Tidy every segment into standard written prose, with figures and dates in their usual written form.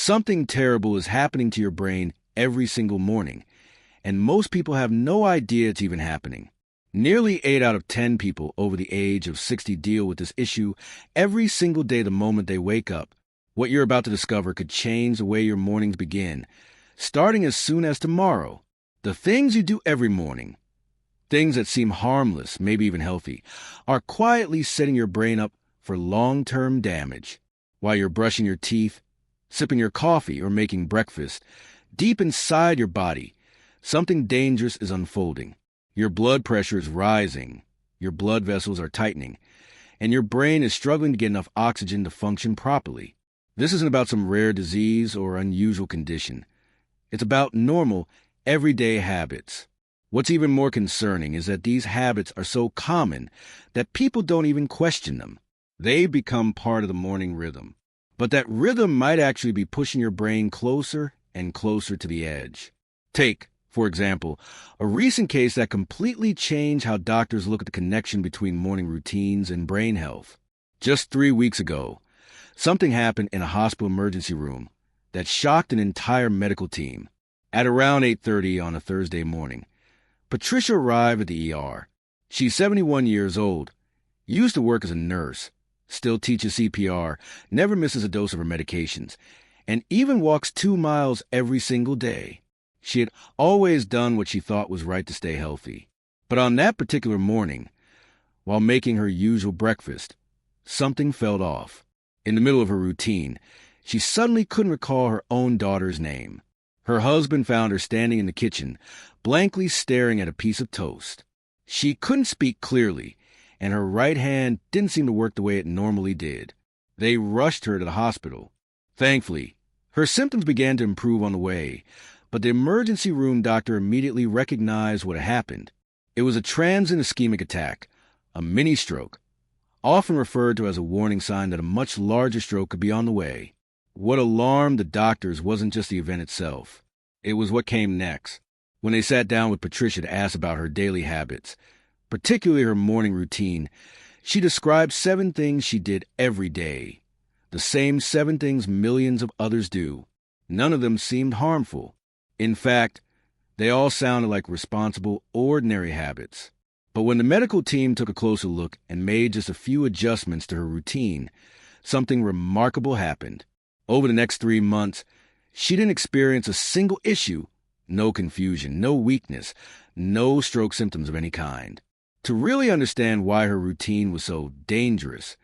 Something terrible is happening to your brain every single morning, and most people have no idea it's even happening. Nearly 8 out of 10 people over the age of 60 deal with this issue every single day the moment they wake up. What you're about to discover could change the way your mornings begin, starting as soon as tomorrow. The things you do every morning, things that seem harmless, maybe even healthy, are quietly setting your brain up for long-term damage. While you're brushing your teeth, sipping your coffee, or making breakfast, deep inside your body, something dangerous is unfolding. Your blood pressure is rising, your blood vessels are tightening, and your brain is struggling to get enough oxygen to function properly. This isn't about some rare disease or unusual condition. It's about normal, everyday habits. What's even more concerning is that these habits are so common that people don't even question them. They become part of the morning rhythm. But that rhythm might actually be pushing your brain closer and closer to the edge. Take, for example, a recent case that completely changed how doctors look at the connection between morning routines and brain health. Just 3 weeks ago, something happened in a hospital emergency room that shocked an entire medical team. At around 8:30 on a Thursday morning, Patricia arrived at the ER. She's 71 years old, used to work as a nurse, still teaches CPR, never misses a dose of her medications, and even walks 2 miles every single day. She had always done what she thought was right to stay healthy. But on that particular morning, while making her usual breakfast, something felt off. In the middle of her routine, she suddenly couldn't recall her own daughter's name. Her husband found her standing in the kitchen, blankly staring at a piece of toast. She couldn't speak clearly, and her right hand didn't seem to work the way it normally did. They rushed her to the hospital. Thankfully, her symptoms began to improve on the way, but the emergency room doctor immediately recognized what had happened. It was a transient ischemic attack, a mini-stroke, often referred to as a warning sign that a much larger stroke could be on the way. What alarmed the doctors wasn't just the event itself. It was what came next. When they sat down with Patricia to ask about her daily habits, particularly her morning routine, she described 7 things she did every day. The same 7 things millions of others do. None of them seemed harmful. In fact, they all sounded like responsible, ordinary habits. But when the medical team took a closer look and made just a few adjustments to her routine, something remarkable happened. Over the next 3 months, she didn't experience a single issue, no confusion, no weakness, no stroke symptoms of any kind. To really understand why her routine was so dangerous,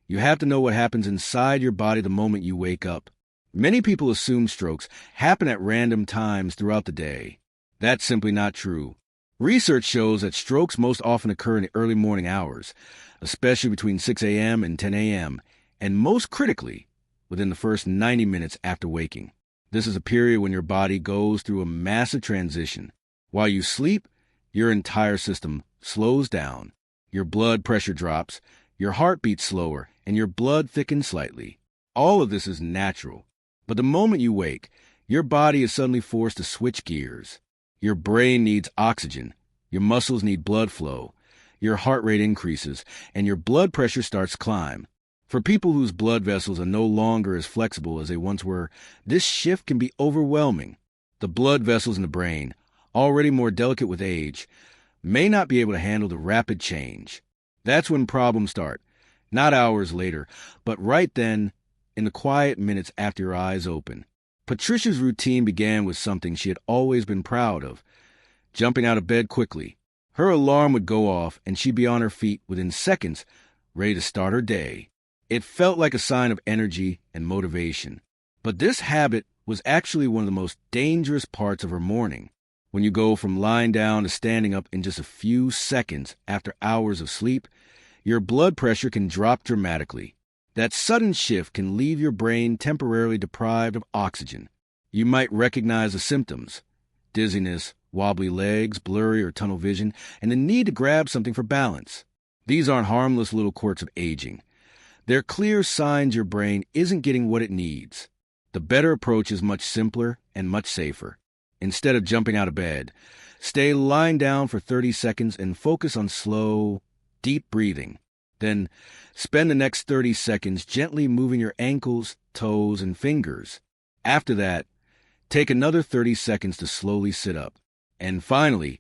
you have to know what happens inside your body the moment you wake up. Many people assume strokes happen at random times throughout the day. That's simply not true. Research shows that strokes most often occur in the early morning hours, especially between 6 a.m. and 10 a.m., and most critically, within the first 90 minutes after waking. This is a period when your body goes through a massive transition. While you sleep, your entire system slows down, your blood pressure drops, your heart beats slower, and your blood thickens slightly. All of this is natural. But the moment you wake, your body is suddenly forced to switch gears. Your brain needs oxygen, your muscles need blood flow, your heart rate increases, and your blood pressure starts to climb. For people whose blood vessels are no longer as flexible as they once were, this shift can be overwhelming. The blood vessels in the brain, already more delicate with age, may not be able to handle the rapid change. That's when problems start, not hours later, but right then, in the quiet minutes after your eyes open. Patricia's routine began with something she had always been proud of, jumping out of bed quickly. Her alarm would go off and she'd be on her feet within seconds, ready to start her day. It felt like a sign of energy and motivation. But this habit was actually one of the most dangerous parts of her morning. When you go from lying down to standing up in just a few seconds after hours of sleep, your blood pressure can drop dramatically. That sudden shift can leave your brain temporarily deprived of oxygen. You might recognize the symptoms: dizziness, wobbly legs, blurry or tunnel vision, and the need to grab something for balance. These aren't harmless little quirks of aging. They're clear signs your brain isn't getting what it needs. The better approach is much simpler and much safer. Instead of jumping out of bed, stay lying down for 30 seconds and focus on slow, deep breathing. Then spend the next 30 seconds gently moving your ankles, toes, and fingers. After that, take another 30 seconds to slowly sit up. And finally,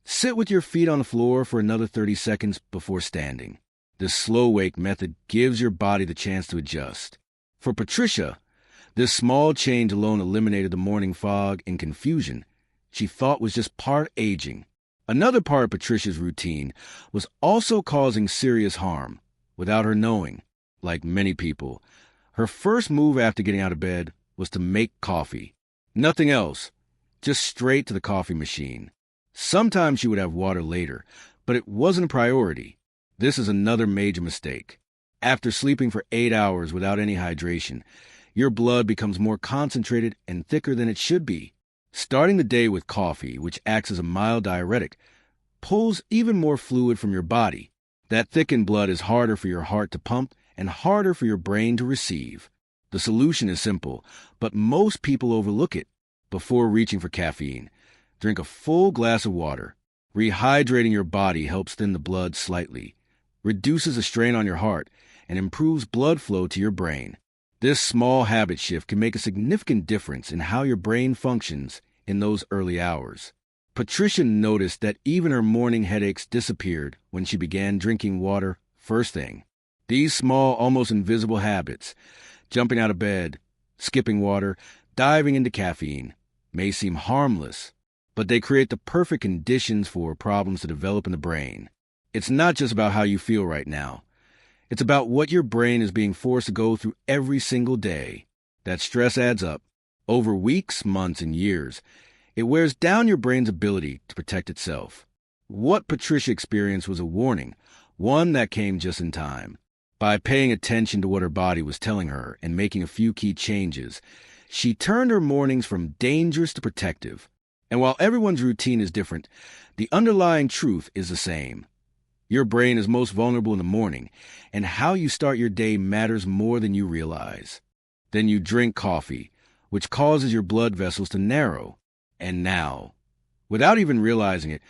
sit with your feet on the floor for another 30 seconds before standing. This slow wake method gives your body the chance to adjust. For Patricia, this small change alone eliminated the morning fog and confusion she thought was just part of aging. Another part of Patricia's routine was also causing serious harm without her knowing. Like many people, her first move after getting out of bed was to make coffee. Nothing else, just straight to the coffee machine. Sometimes she would have water later, but it wasn't a priority. This is another major mistake. After sleeping for 8 hours without any hydration, your blood becomes more concentrated and thicker than it should be. Starting the day with coffee, which acts as a mild diuretic, pulls even more fluid from your body. That thickened blood is harder for your heart to pump and harder for your brain to receive. The solution is simple, but most people overlook it. Before reaching for caffeine, drink a full glass of water. Rehydrating your body helps thin the blood slightly, reduces the strain on your heart, and improves blood flow to your brain. This small habit shift can make a significant difference in how your brain functions in those early hours. Patricia noticed that even her morning headaches disappeared when she began drinking water first thing. These small, almost invisible habits, jumping out of bed, skipping water, diving into caffeine, may seem harmless, but they create the perfect conditions for problems to develop in the brain. It's not just about how you feel right now. It's about what your brain is being forced to go through every single day. That stress adds up. Over weeks, months, and years, it wears down your brain's ability to protect itself. What Patricia experienced was a warning, one that came just in time. By paying attention to what her body was telling her and making a few key changes, she turned her mornings from dangerous to protective. And while everyone's routine is different, the underlying truth is the same. Your brain is most vulnerable in the morning, and how you start your day matters more than you realize. Then you drink coffee, which causes your blood vessels to narrow. And now, without even realizing it,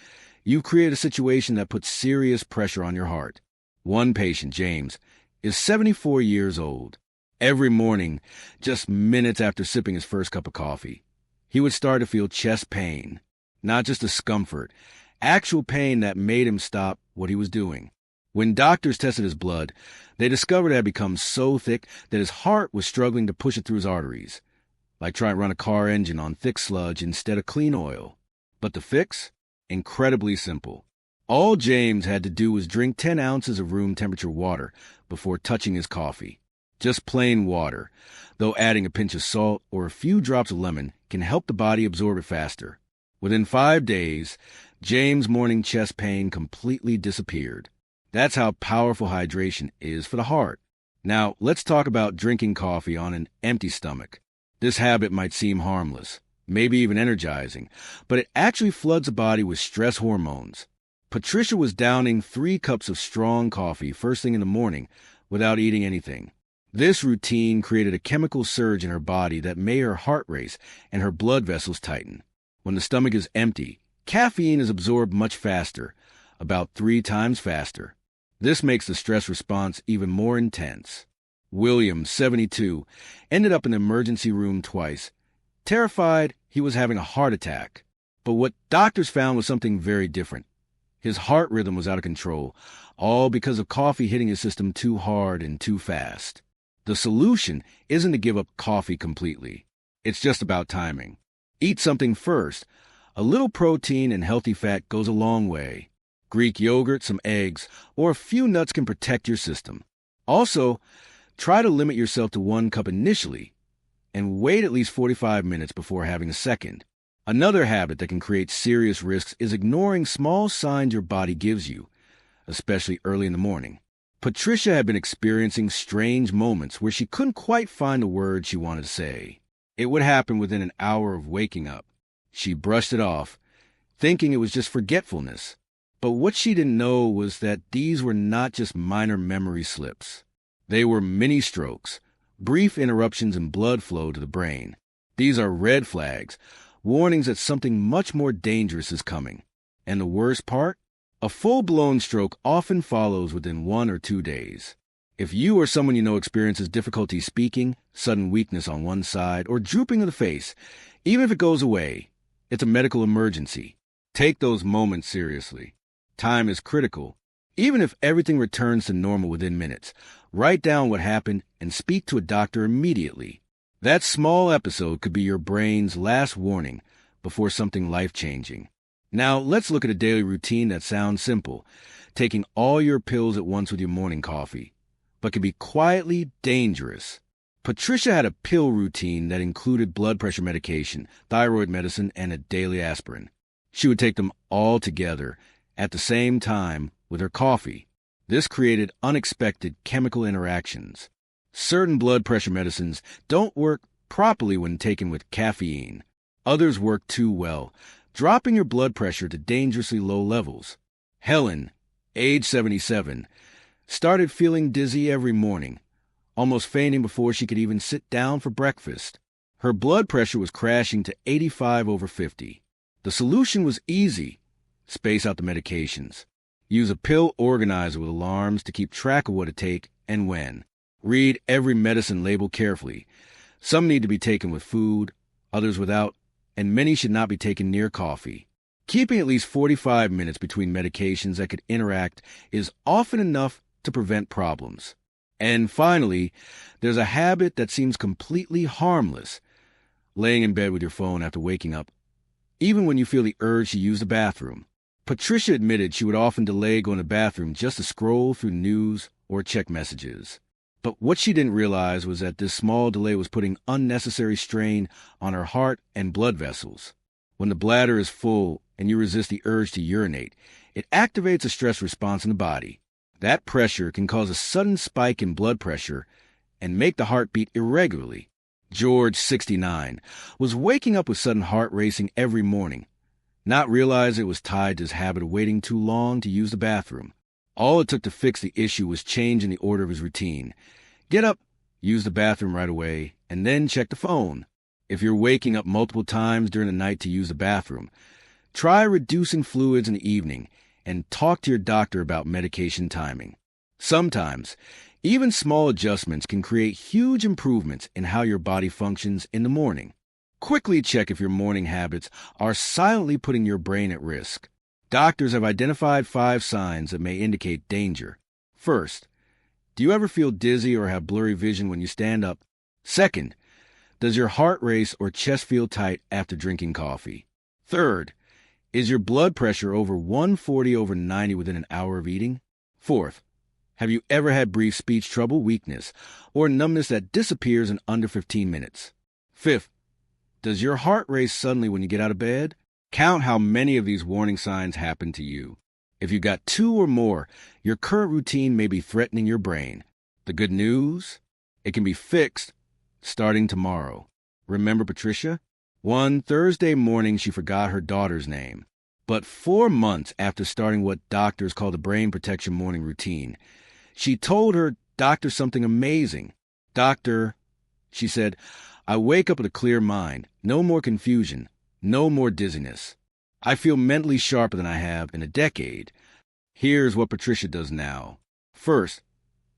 you create a situation that puts serious pressure on your heart. One patient, James, is 74 years old. Every morning, just minutes after sipping his first cup of coffee, he would start to feel chest pain, not just discomfort, actual pain that made him stop what he was doing. When doctors tested his blood, they discovered it had become so thick that his heart was struggling to push it through his arteries, like trying to run a car engine on thick sludge instead of clean oil. But the fix? Incredibly simple. All James had to do was drink 10 ounces of room temperature water before touching his coffee. Just plain water, though adding a pinch of salt or a few drops of lemon can help the body absorb it faster. Within 5 days, James' morning chest pain completely disappeared. That's how powerful hydration is for the heart. Now, let's talk about drinking coffee on an empty stomach. This habit might seem harmless, maybe even energizing, but it actually floods the body with stress hormones. Patricia was downing 3 cups of strong coffee first thing in the morning without eating anything. This routine created a chemical surge in her body that made her heart race and her blood vessels tighten. When the stomach is empty, caffeine is absorbed much faster, about 3 times faster. This makes the stress response even more intense. William, 72, ended up in the emergency room twice, terrified he was having a heart attack. But what doctors found was something very different. His heart rhythm was out of control, all because of coffee hitting his system too hard and too fast. The solution isn't to give up coffee completely. It's just about timing. Eat something first. A little protein and healthy fat goes a long way. Greek yogurt, some eggs, or a few nuts can protect your system. Also, try to limit yourself to 1 cup initially, and wait at least 45 minutes before having a second. Another habit that can create serious risks is ignoring small signs your body gives you, especially early in the morning. Patricia had been experiencing strange moments where she couldn't quite find the words she wanted to say. It would happen within an hour of waking up. She brushed it off, thinking it was just forgetfulness. But what she didn't know was that these were not just minor memory slips. They were mini strokes, brief interruptions in blood flow to the brain. These are red flags, warnings that something much more dangerous is coming. And the worst part? A full-blown stroke often follows within 1 or 2 days. If you or someone you know experiences difficulty speaking, sudden weakness on one side, or drooping of the face, even if it goes away, it's a medical emergency. Take those moments seriously. Time is critical. Even if everything returns to normal within minutes, write down what happened and speak to a doctor immediately. That small episode could be your brain's last warning before something life-changing. Now, let's look at a daily routine that sounds simple, taking all your pills at once with your morning coffee, but can be quietly dangerous. Patricia had a pill routine that included blood pressure medication, thyroid medicine, and a daily aspirin. She would take them all together at the same time with her coffee. This created unexpected chemical interactions. Certain blood pressure medicines don't work properly when taken with caffeine. Others work too well, dropping your blood pressure to dangerously low levels. Helen, age 77, started feeling dizzy every morning, almost fainting before she could even sit down for breakfast. Her blood pressure was crashing to 85/50. The solution was easy. Space out the medications. Use a pill organizer with alarms to keep track of what to take and when. Read every medicine label carefully. Some need to be taken with food, others without, and many should not be taken near coffee. Keeping at least 45 minutes between medications that could interact is often enough to prevent problems. And finally, there's a habit that seems completely harmless: laying in bed with your phone after waking up, even when you feel the urge to use the bathroom. Patricia admitted she would often delay going to the bathroom just to scroll through news or check messages. But what she didn't realize was that this small delay was putting unnecessary strain on her heart and blood vessels. When the bladder is full and you resist the urge to urinate, it activates a stress response in the body. That pressure can cause a sudden spike in blood pressure and make the heart beat irregularly. George, 69, was waking up with sudden heart racing every morning, not realizing it was tied to his habit of waiting too long to use the bathroom. All it took to fix the issue was changing the order of his routine. Get up, use the bathroom right away, and then check the phone. If you're waking up multiple times during the night to use the bathroom, try reducing fluids in the evening and talk to your doctor about medication timing. Sometimes, even small adjustments can create huge improvements in how your body functions in the morning. Quickly check if your morning habits are silently putting your brain at risk. Doctors have identified 5 signs that may indicate danger. First, do you ever feel dizzy or have blurry vision when you stand up? Second, does your heart race or chest feel tight after drinking coffee? Third, is your blood pressure over 140/90 within an hour of eating? Fourth, have you ever had brief speech trouble, weakness, or numbness that disappears in under 15 minutes? Fifth, does your heart race suddenly when you get out of bed? Count how many of these warning signs happen to you. If you got 2 or more, your current routine may be threatening your brain. The good news? It can be fixed starting tomorrow. Remember Patricia? One Thursday morning, she forgot her daughter's name. But 4 months after starting what doctors call the brain protection morning routine, she told her doctor something amazing. "Doctor," she said, "I wake up with a clear mind, no more confusion, no more dizziness. I feel mentally sharper than I have in a decade." Here's what Patricia does now. First,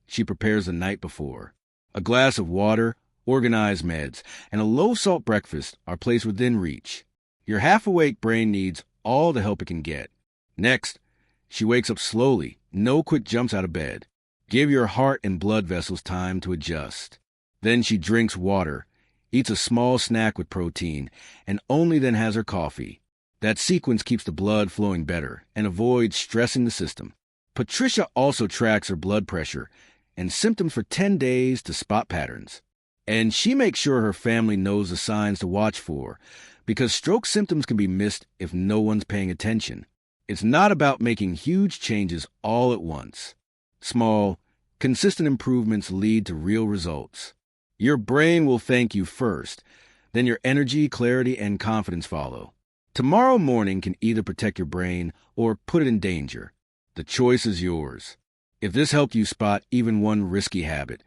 she prepares the night before. A glass of water, organized meds, and a low-salt breakfast are placed within reach. Your half-awake brain needs all the help it can get. Next, she wakes up slowly, no quick jumps out of bed. Give your heart and blood vessels time to adjust. Then she drinks water, eats a small snack with protein, and only then has her coffee. That sequence keeps the blood flowing better and avoids stressing the system. Patricia also tracks her blood pressure and symptoms for 10 days to spot patterns. And she makes sure her family knows the signs to watch for, because stroke symptoms can be missed if no one's paying attention. It's not about making huge changes all at once. Small, consistent improvements lead to real results. Your brain will thank you first, then your energy, clarity, and confidence follow. Tomorrow morning can either protect your brain or put it in danger. The choice is yours. If this helped you spot even one risky habit,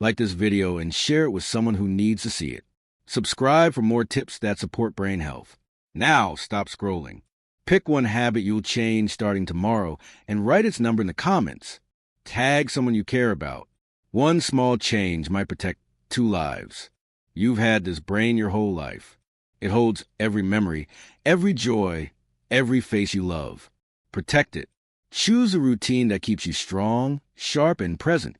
like this video and share it with someone who needs to see it. Subscribe for more tips that support brain health. Now, stop scrolling. Pick one habit you'll change starting tomorrow and write its number in the comments. Tag someone you care about. One small change might protect 2 lives. You've had this brain your whole life. It holds every memory, every joy, every face you love. Protect it. Choose a routine that keeps you strong, sharp, and present.